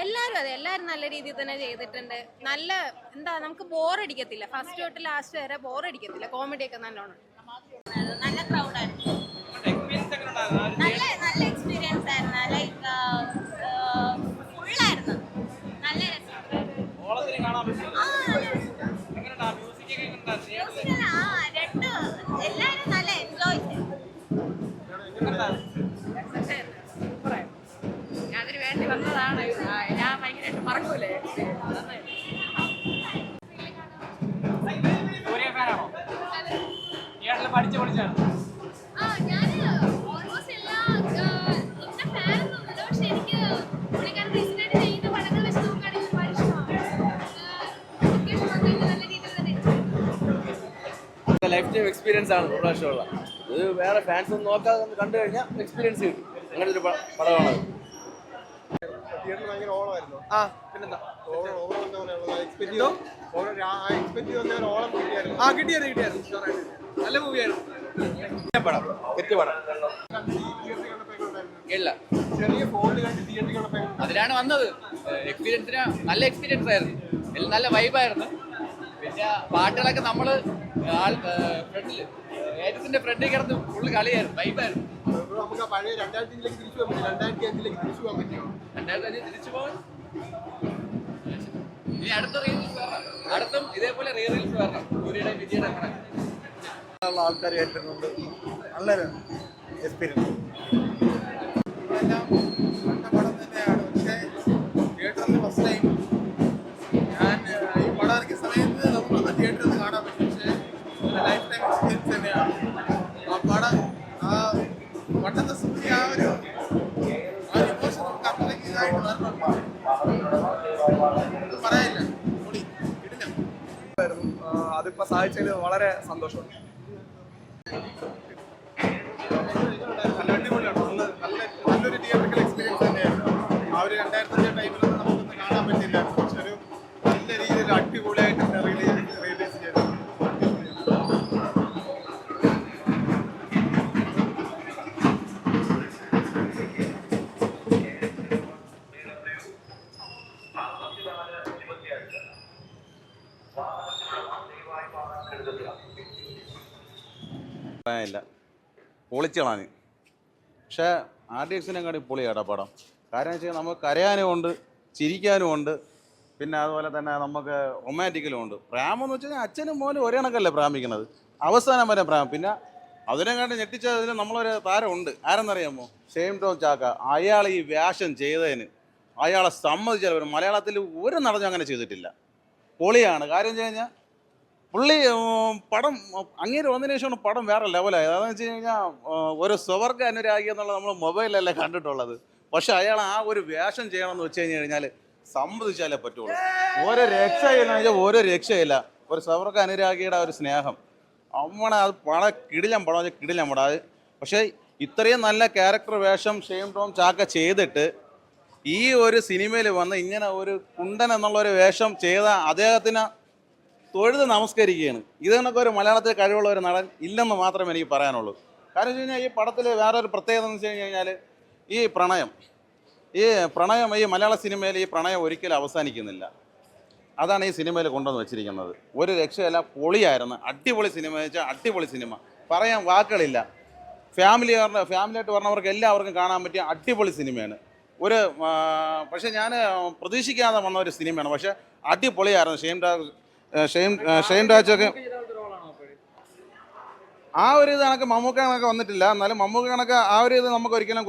എല്ലാവരും അതെ, എല്ലാവരും നല്ല രീതിയിൽ തന്നെ ചെയ്തിട്ടുണ്ട്. നല്ല എന്താ നമുക്ക് ബോറടിക്കത്തില്ല, ഫസ്റ്റ് തൊട്ട് ലാസ്റ്റ് വരെ ബോറടിക്കത്തില്ല. കോമഡി ഒക്കെ നല്ലോണം. നല്ല ക്രൗഡായിരുന്നു. നല്ല നല്ല എക്സ്പീരിയൻസ് ആയിരുന്നു. ലൈക്ക് ഫുള്ളായിരുന്നു. നല്ല രണ്ട് എല്ലാവരും നല്ല എൻജോയ് ചെയ്തു. അതിന് വേണ്ടി വന്നതാണ്. ഞാൻ ഭയങ്കരമായിട്ട് മറക്കൂലേ. പഠിച്ചു പഠിച്ചാണ് ലൈഫ് ടൈം എക്സ്പീരിയൻസ് ആണ് ഒരു പ്രാവശ്യമുള്ള. ഇത് വേറെ ഫാൻസ് ഒന്നും നോക്കാതെ കണ്ടു കഴിഞ്ഞാൽ എക്സ്പീരിയൻസ് കിട്ടും. അങ്ങനെ ഒരു പടമാണ്. ആ പിന്നെന്താ കിട്ടിയായിരുന്നു. നല്ല മൂവിയായിരുന്നു. പടം തെറ്റ് പടം ഇല്ല, അതിലാണ് വന്നത്. എക്സ്പീരിയൻസിന് നല്ല എക്സ്പീരിയൻസ് ആയിരുന്നു. എല്ലാം നല്ല വൈബായിരുന്നു. പിന്നെ പാട്ടുകളൊക്കെ നമ്മള് ഫ്രണ്ടില് ഏജൻസിന്റെ ഫ്രണ്ടിൽ കിടന്ന് ഫുള്ള് കളിയായിരുന്നു, വൈബായിരുന്നു. 2005 തിരിച്ചു പോകാൻ ഇനി അടുത്ത റീൽസ് വരണം. അടുത്തും ഇതേപോലെ റീൽസ് വരണം. സൂര്യയുടെ വിജയുടെ ആൾക്കാർ കേട്ടിട്ടുണ്ട്. നല്ലൊരു എക്സ്പീരിയൻസ്. പടം തന്നെയാണ്. പക്ഷേ തിയേറ്ററിൽ ഫസ്റ്റ് ടൈം ഞാൻ ഈ പടം ഇറക്കിയ സമയത്ത് നമുക്കൊന്ന് തിയേറ്ററിൽ നിന്ന് കാണാൻ പറ്റും. പക്ഷേ ലൈഫ് ടൈം എക്സ്പീരിയൻസ് തന്നെയാണ്. ആ പടം ആ പണ്ടത്തെ സുഖി ആ ഒരു ഇമോഷൻ നമുക്ക് അത്രയ്ക്ക് ഇതായിട്ട് വരണം. പറയാനില്ല. കൂടി കിട്ടില്ല. അതിപ്പോ സാധിച്ചതിൽ വളരെ സന്തോഷമുണ്ട്. നല്ലൊരു തിയേറ്ററിക്കൽ എക്സ്പീരിയൻസ് തന്നെയായിരുന്നു. ആ ഒരു 2005 ടൈമിലൊന്നും നമുക്കൊന്ന് കാണാൻ പറ്റില്ലായിരുന്നു. പക്ഷെ ഒരു നല്ല രീതിയിൽ അടിപൊളിയായിട്ട് റിലീസ് ചെയ്തു. ഇല്ല പൊളിച്ചളാണ്. പക്ഷേ RDX-നെക്കാട്ടി പൊളിയാടാ പടം. കാരണം വെച്ചാൽ നമുക്ക് കരയാനും ഉണ്ട്, ചിരിക്കാനും ഉണ്ട്, പിന്നെ അതുപോലെ തന്നെ നമുക്ക് റൊമാൻറ്റിക്കലും ഉണ്ട്. പ്രേമെന്ന് വെച്ച് കഴിഞ്ഞാൽ അച്ഛനും മോനും ഒരേ കണക്കല്ലേ പ്രേമിക്കുന്നത്, അവസാനം വരെ പ്രേമം. പിന്നെ അതിനെക്കാട്ടി ഞെട്ടിച്ചതിന് നമ്മളൊരു താരമുണ്ട്, ആരെന്നറിയാമോ? ഷെയിൻ ടോം ചാക്ക. അയാൾ ഈ വേഷം ചെയ്തതിന് അയാളെ സമ്മതിച്ചാൽ മലയാളത്തിൽ ഒരു നടനും അങ്ങനെ ചെയ്തിട്ടില്ല. പൊളിയാണ്. കാര്യം വെച്ച് കഴിഞ്ഞാൽ പുള്ളി പടം അങ്ങേര് വന്നതിന് ശേഷമാണ് പടം വേറെ ലെവലായത്. അതെന്ന് വെച്ച് കഴിഞ്ഞാൽ ഒരു സ്വവർഗ അനുരാഗി എന്നുള്ളത് നമ്മൾ മൊബൈലിലല്ലേ കണ്ടിട്ടുള്ളത്. പക്ഷെ അയാൾ ആ ഒരു വേഷം ചെയ്യണമെന്ന് വെച്ച് കഴിഞ്ഞാൽ സമ്മതിച്ചാലേ പറ്റുള്ളൂ. ഓരോ രക്ഷയില്ല, ഓരോ രക്ഷയില്ല. ഒരു സ്വവർഗ അനുരാഗിയുടെ ഒരു സ്നേഹം അമ്മണ അത് കിടിലം പടം, കിടിലം പടം അത്. പക്ഷേ ഇത്രയും നല്ല ക്യാരക്ടർ വേഷം ഷെയിൻ ടോം ചാക്ക ചെയ്തിട്ട് ഈ ഒരു സിനിമയിൽ വന്ന് ഇങ്ങനെ ഒരു കുണ്ടൻ എന്നുള്ളൊരു വേഷം ചെയ്ത അദ്ദേഹത്തിന് തൊഴുത് നമസ്കരിക്കുകയാണ്. ഇത് കണക്ക് ഒരു മലയാളത്തിൽ കഴിവുള്ള ഒരു നടൻ ഇല്ലെന്ന് മാത്രമേ എനിക്ക് പറയാനുള്ളൂ. കാരണം വെച്ച് കഴിഞ്ഞാൽ ഈ പടത്തിൽ വേറൊരു പ്രത്യേകത എന്ന് വെച്ച് കഴിഞ്ഞാൽ ഈ പ്രണയം ഈ മലയാള സിനിമയിൽ ഈ പ്രണയം ഒരിക്കലും അവസാനിക്കുന്നില്ല. അതാണ് ഈ സിനിമയിൽ കൊണ്ടുവന്ന് വെച്ചിരിക്കുന്നത്. ഒരു രക്ഷയല്ല, പൊളിയായിരുന്നു. അടിപൊളി സിനിമ വെച്ചാൽ അടിപൊളി സിനിമ, പറയാൻ വാക്കുകളില്ല. ഫാമിലിയായിട്ട് പറഞ്ഞവർക്ക് എല്ലാവർക്കും കാണാൻ പറ്റിയ അടിപൊളി സിനിമയാണ്. പക്ഷേ ഞാൻ പ്രതീക്ഷിക്കാതെ വന്ന ഒരു സിനിമയാണ്. പക്ഷേ അടിപൊളിയായിരുന്നു. ഷെയിൻ രാജൊക്കെ ആ ഒരു ഇത് കണക്ക് മമ്മൂക്ക കണക്ക് വന്നിട്ടില്ല. എന്നാലും മമ്മൂക്ക കണക്ക് ആ ഒരു ഇത് നമുക്ക് ഒരിക്കലും